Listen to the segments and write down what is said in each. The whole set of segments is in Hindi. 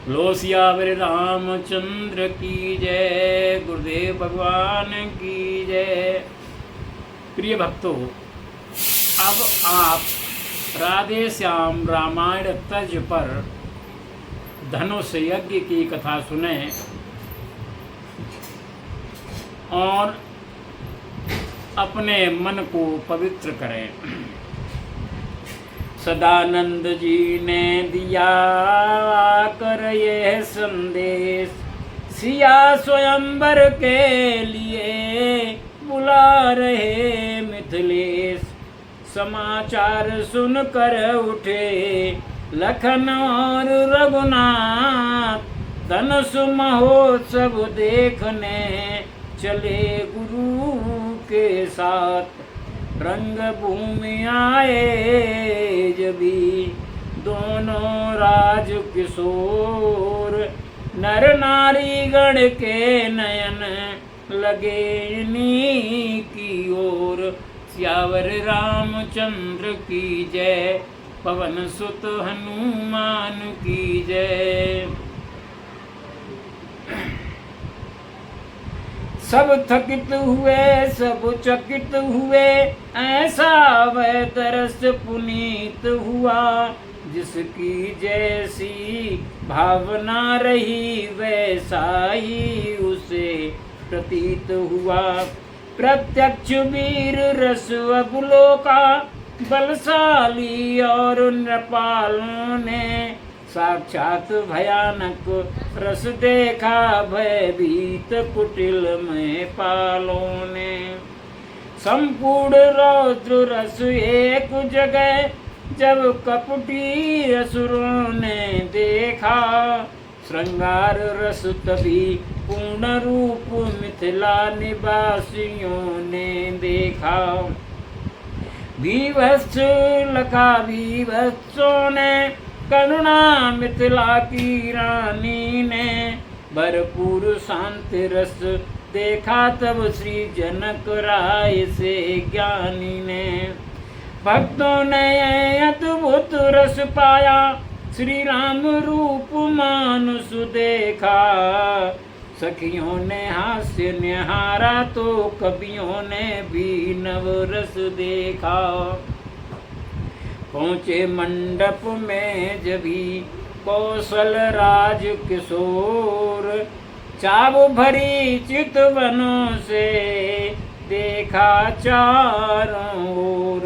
लो सियावर रामचंद्र की जय, गुरुदेव भगवान की जय। प्रिय भक्तों, अब आप राधे श्याम रामायण तर्ज पर धनुष यज्ञ की कथा सुने और अपने मन को पवित्र करें। सदानंद जी ने दिया कर यह संदेश, सिया स्वयंवर के लिए बुला रहे मिथिलेश। समाचार सुनकर उठे लखन और रघुनाथ, धनुष महोत्सव देखने चले गुरु के साथ। रंग भूमि आए जबी दोनों राज किशोर, नर नारी गण के नयन लगे इन्हीं की ओर। सियावर रामचंद्र की जय, पवन सुत हनुमान की जय। सब थकित हुए सब चकित हुए, ऐसा वह तरस पुनीत हुआ। जिसकी जैसी भावना रही वैसा ही उसे प्रतीत हुआ। प्रत्यक्ष वीर रस अबुलों का, बलशाली और नृपालों ने साक्षात भयानक रस देखा। भयभीत कुटिल में पालों ने संपूर्ण रौद्र रस एक जगह, जब कपटी असुरों ने देखा। श्रृंगार रस तभी पूर्ण रूप मिथिला निवासियों ने देखा। विवत्स लखा विवत्सों ने, करुणा मिथिला की रानी ने। भरपूर शांति रस देखा तब श्री जनक राय से ज्ञानी ने। भक्तों ने अद्भुत रस पाया, श्री राम रूप मानुष देखा। सखियों ने हास्य निहारा तो कवियों ने भी नव रस देखा। पहुँचे मंडप में जभी कौशल राज किशोर, चाव भरी चितवनों से देखा चारों ओर।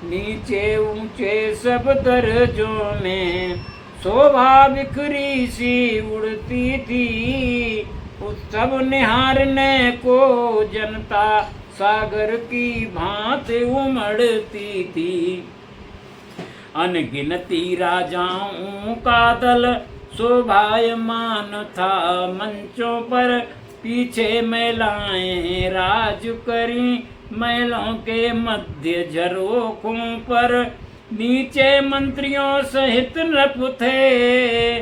नीचे ऊंचे सब दर्जों में शोभा बिखरी सी उड़ती थी। उत्सव निहारने को जनता सागर की भांति उमड़ती थी। अनगिनती राजाओं का दल शोभायमान था मंचों पर। पीछे महिलाएं राज करी महलों के मध्य झरोखों पर। नीचे मंत्रियों सहित नृप थे,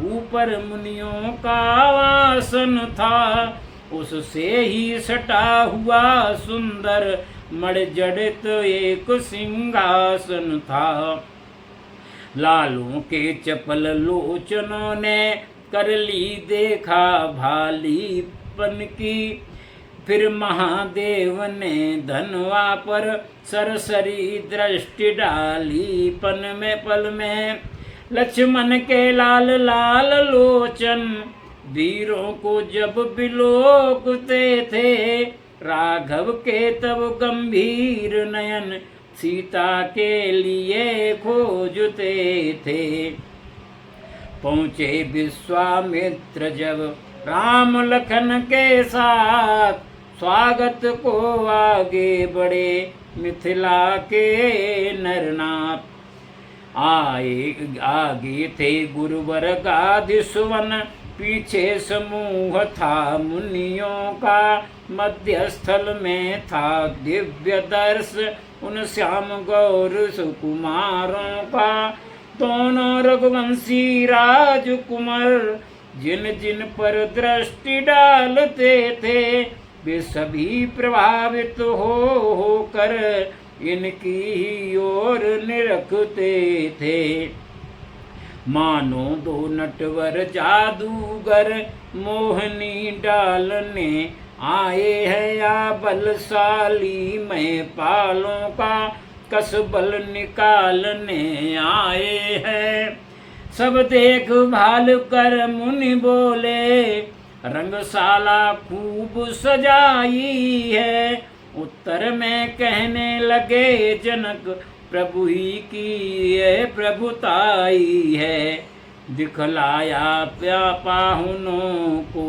ऊपर मुनियों का आसन था। उससे ही सटा हुआ सुंदर मणिजड़ित एक सिंहासन था। लालों के चपल लोचनों ने कर ली देखा भालीपन की। फिर महादेव ने धनवा पर सरसरी दृष्टि डाली। पन में पल में लक्ष्मण के लाल लाल लोचन, वीरों को जब बिलोकते थे। राघव के तब गंभीर नयन, सीता के लिए खोजते थे। पहुँचे विश्वामित्र जब राम लखन के साथ, स्वागत को आगे बढ़े मिथिला के नरनाथ। आगे थे गुरुवर गादि सुवन, पीछे समूह था मुनियों का। मध्यस्थल में था दिव्य दर्श उन श्याम गौर सुकुमारों का। दोनों रघुवंशी राजकुमार जिन जिन पर दृष्टि डालते थे, वे सभी प्रभावित होकर इनकी ही ओर निरखते थे। मानो दो नटवर जादूगर मोहनी डालने आए हैं, या बलशाली महिपालों का कस बल निकालने आए हैं। सब देख भाल कर मुनि बोले, रंगशाला खूब सजाई है। उत्तर में कहने लगे जनक, प्रभु ही की ये प्रभुताई है। दिखलाया पाहुनों को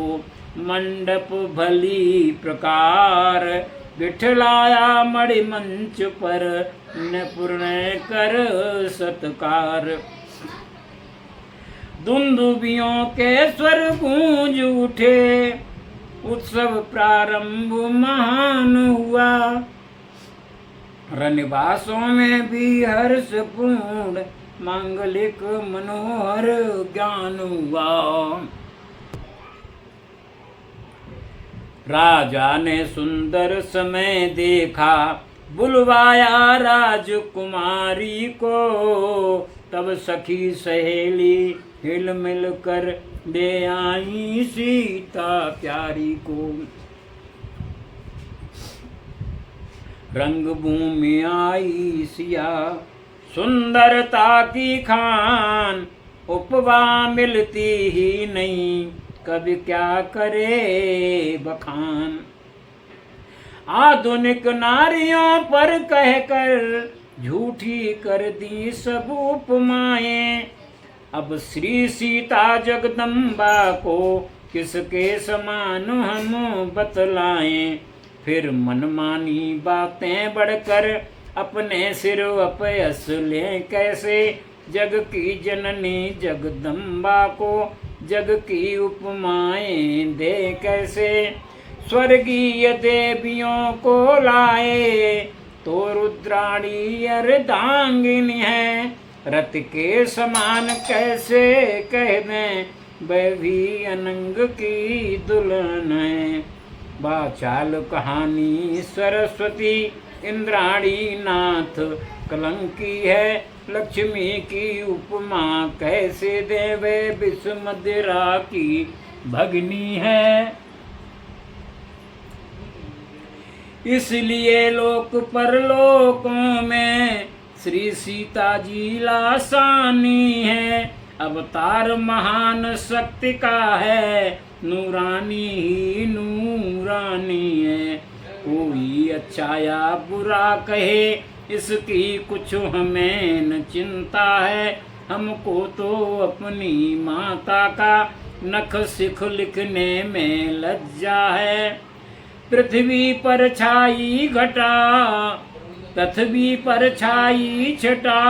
मंडप भली प्रकार, बिठलाया मणि मंच पर पूर्ण कर सत्कार। दुंदुभियों के स्वर गूंज उठे, उत्सव प्रारंभ महान हुआ। रनिवासों में भी हर्षपूर्ण मांगलिक मनोहर ज्ञान हुआ। राजा ने सुंदर समय देखा, बुलवाया राजकुमारी को। तब सखी सहेली हिल मिल कर दे आई सीता प्यारी को। रंग भूमि आई सिया सुंदरता की खान, उपवा मिलती ही नहीं कभी क्या करे बखान। आधुनिक नारियों पर कहकर झूठी कर दी सब उपमाएं। अब श्री सीता जगदम्बा को किसके समान हम बतलाएं। फिर मनमानी बातें बढ़कर अपने सिर अपयस लें कैसे। जग की जननी जगदम्बा को जग की उपमाएं दे कैसे। स्वर्गीय देवियों को लाए तो रुद्राणी अर्धांगिनी है। रथ के समान कैसे कह दें वह भी अनंग की दुल्हन है। बाचाल कहानी सरस्वती इंद्राणी नाथ कलंकी है। लक्ष्मी की उपमा कैसे देवे विषमदिरा की भगनी है। इसलिए लोक परलोकों में श्री सीता जी लासानी है। अवतार महान शक्ति का है, नूरानी ही नूरानी है। कोई अच्छा या बुरा कहे इसकी कुछ हमें न चिंता है। हमको तो अपनी माता का नख सिख लिखने में लज्जा है। पृथ्वी पर छाई घटा पृथ्वी पर छाई छटा,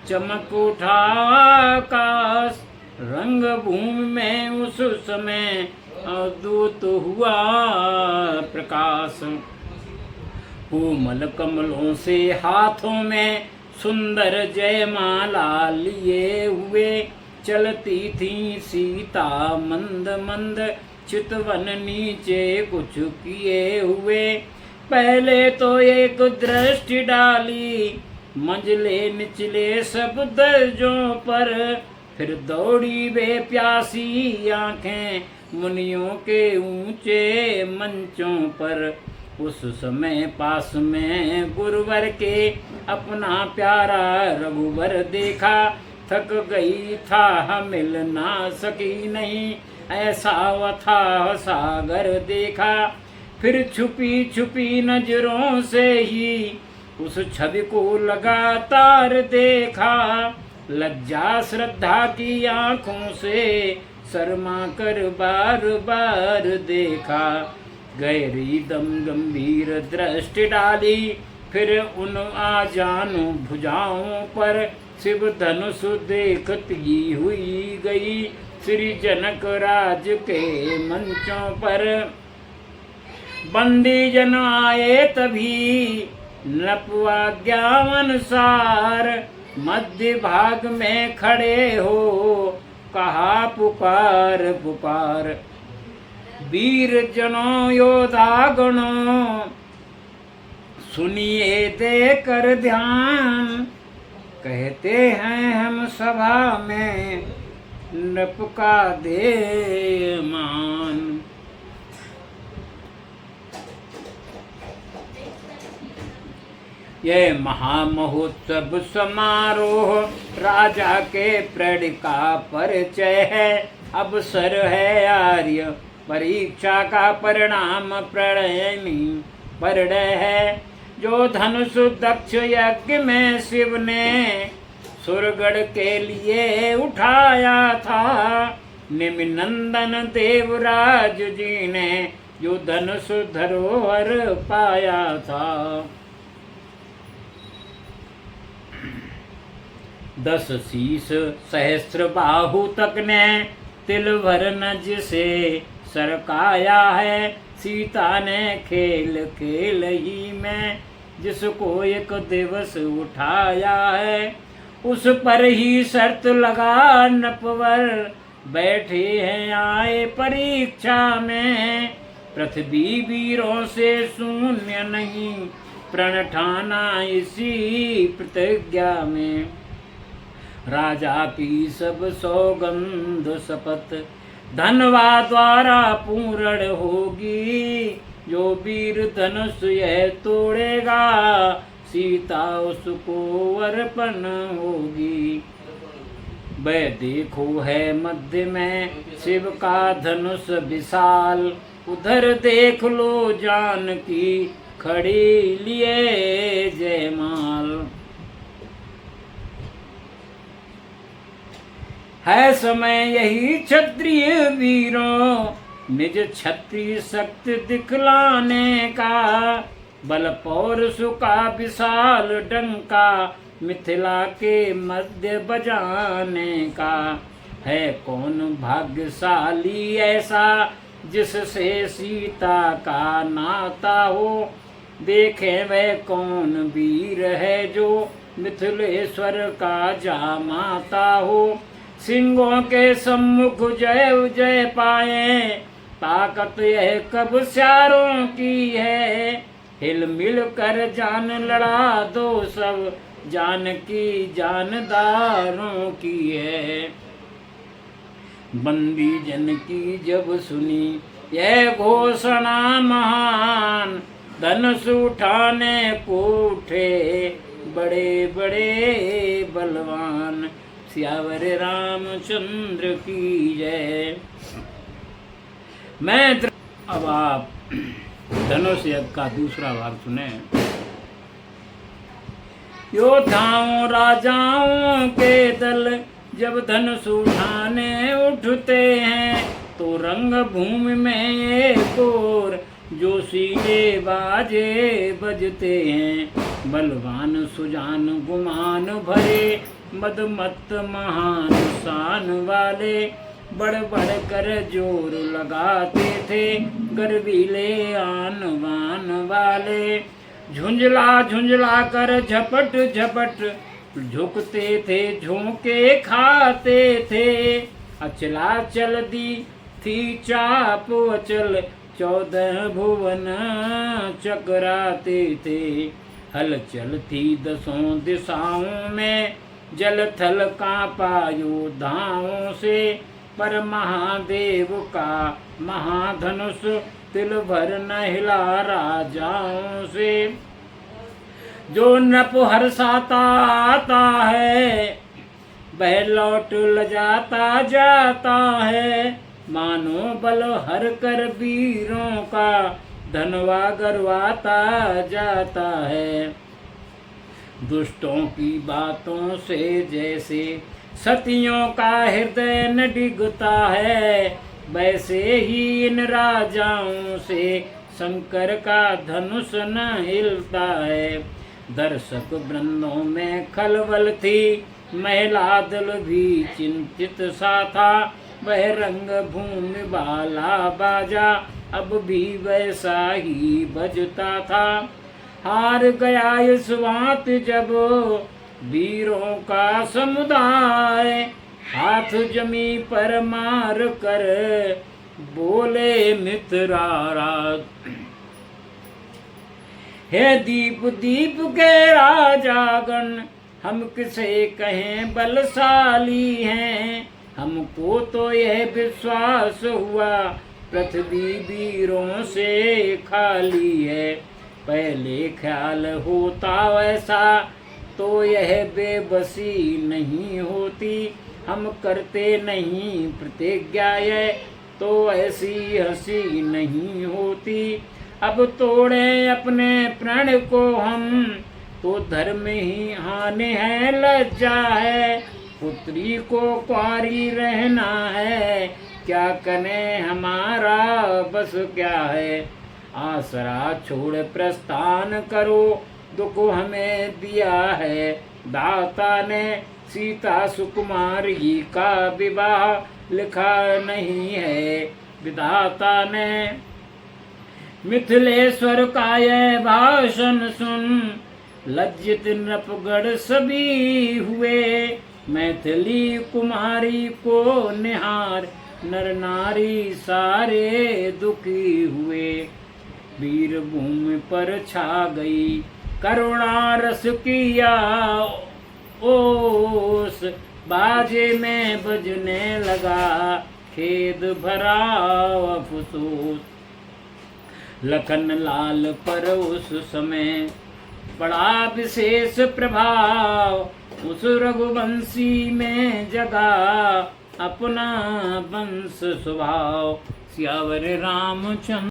चमक उठा आकाश। रंग भूमि में उस समय अद्भुत हुआ प्रकाश। कोमल कमलों से हाथों में सुंदर जयमाला लिए हुए चलती थी सीता मंद मंद। चितवन नीचे कुछ किए हुए पहले तो एक दृष्टि डाली, मंझले निचले सब दर्जों पर। फिर दौड़ी वे प्यासी आंखें मुनियों के ऊंचे मंचों पर। उस समय पास में गुरुवर के अपना प्यारा रघुवर देखा। थक गई था मिल ना सकी नहीं, ऐसा अथाह सागर देखा। फिर छुपी छुपी नजरों से ही उस छवि को लगातार देखा। लज्जा श्रद्धा की आंखों से शर्मा कर बार बार देखा। गहरी दम गंभीर दृष्टि डाली, फिर उन आजानु भुजाओं पर शिव धनुष देखती हुई गई। श्री जनक राज के मंचों पर बंदी जन आए तभी नपवाज्ञानुसार। मध्य भाग में खड़े हो कहा पुकार पुकार। वीर जनों योद्धा गणों सुनिए देकर ध्यान। कहते हैं हम सभा में, नृप का दे मान। ये महामहोत्सव समारोह राजा के प्रण का परिचय है। अवसर है आर्य परीक्षा का, परिणाम प्रणय है। जो धनुष दक्ष यज्ञ में शिव ने सुरगढ़ के लिए उठाया था, निमिनंदन देवराज जी ने जो धनुष धरोहर पाया था। 10 शीश सहस्त्र बाहु तक ने तिल भर नज से सरकाया है। सीता ने खेल खेल ही में जिसको एक दिवस उठाया है, उस पर ही शर्त लगा नपवर बैठे हैं आए परीक्षा में। पृथ्वी वीरों से शून्य नहीं, प्रण ठाना इसी प्रतिज्ञा में। राजा की सब सौगंध शपथ धनवा द्वारा पूर्ण होगी। जो वीर धनुष यह तोड़ेगा, सीता उसको अर्पण होगी। वह देखो है मध्य में शिव का धनुष विशाल, उधर देख लो जानकी खड़ी लिए जयमाल। है समय यही क्षत्रिय वीरों निज क्षत्रिय शक्ति दिखलाने का। बल पौरुष का विशाल डंका मिथिला के मध्य बजाने का। है कौन भाग्यशाली ऐसा जिससे सीता का नाता हो। देखे वह कौन वीर है जो मिथिलेश्वर का जामाता हो। सिंहों के सम्मुख जय जय पाए, ताकत यह कब स्यारों की है। हिल मिल कर जान लड़ा दो सब, जानकी जानदारों की है। बंदी जन की जब सुनी यह घोषणा महान, धनुष उठाने को उठे बड़े बड़े बलवान। सियावर रामचंद्र की जय। अब आप धनुष यज्ञ का दूसरा भाग सुने। योद्धाओं राजाओं के दल जब धनुष उठाने उठते हैं, तो रंग भूमि में एक ओर जोशीले बाजे बजते हैं। बलवान सुजान गुमान भरे मदमत्त महान शान वाले, बढ़ बढ़ कर जोर लगाते थे गर्वीले आन वान वाले। झुंझला झुंझला कर झपट झपट झुकते थे, झोंके खाते थे। अचला चल दी थी चाप अचल, 14 भुवन चकराते थे। हलचल थी 10 दिशाओं में, जल थल कांपा योद्धाओं से। पर महादेव का महाधनुष तिल भर न हिला राजाओं से। जो नृप हर्षाता आता है, वह लौट लजाता जाता है। मानो बल हर कर वीरों का, धनवा गरवाता जाता है। दुष्टों की बातों से जैसे सतियों का हृदय न डिगता है, वैसे ही इन राजाओं से शंकर का धनुष न हिलता है। दर्शक वृंदों में खलबल थी, महिला दल भी चिंतित सा था। वह रंग भूमि वाला बाजा अब भी वैसा ही बजता था। हार गया इस बात जब वीरों का समुदाय, हाथ जमी पर मार कर बोले मित्रारा। हे दीप दीप के राजागण, हम किसे कहें बलशाली हैं। हमको तो यह विश्वास हुआ पृथ्वी वीरों से खाली है। पहले ख्याल होता वैसा तो यह बेबसी नहीं होती। हम करते नहीं प्रतिज्ञा यह तो ऐसी हंसी नहीं होती। अब तोड़े अपने प्रण को हम तो धर्म ही हानि है लज्जा है। पुत्री को कुंवारी रहना है क्या करें हमारा बस क्या है। आसरा छोड़ प्रस्थान करो दुख हमें दिया है। दाता ने सीता सुकुमारी का विवाह लिखा नहीं है। विधाता ने मिथिलेश्वर का यह भाषण सुन लज्जित नृपगढ़ सभी हुए। मैथिली कुमारी को निहार नर नारी सारे दुखी हुए। वीर भूमि पर छा गई करुणा रस किया ओस। बाजे में बजने लगा खेद भरा अफसोस। लखन लाल पर उस समय बड़ा विशेष प्रभाव। उस रघुवंशी में जगा अपना वंश स्वभाव। सियावर रामचंद्र।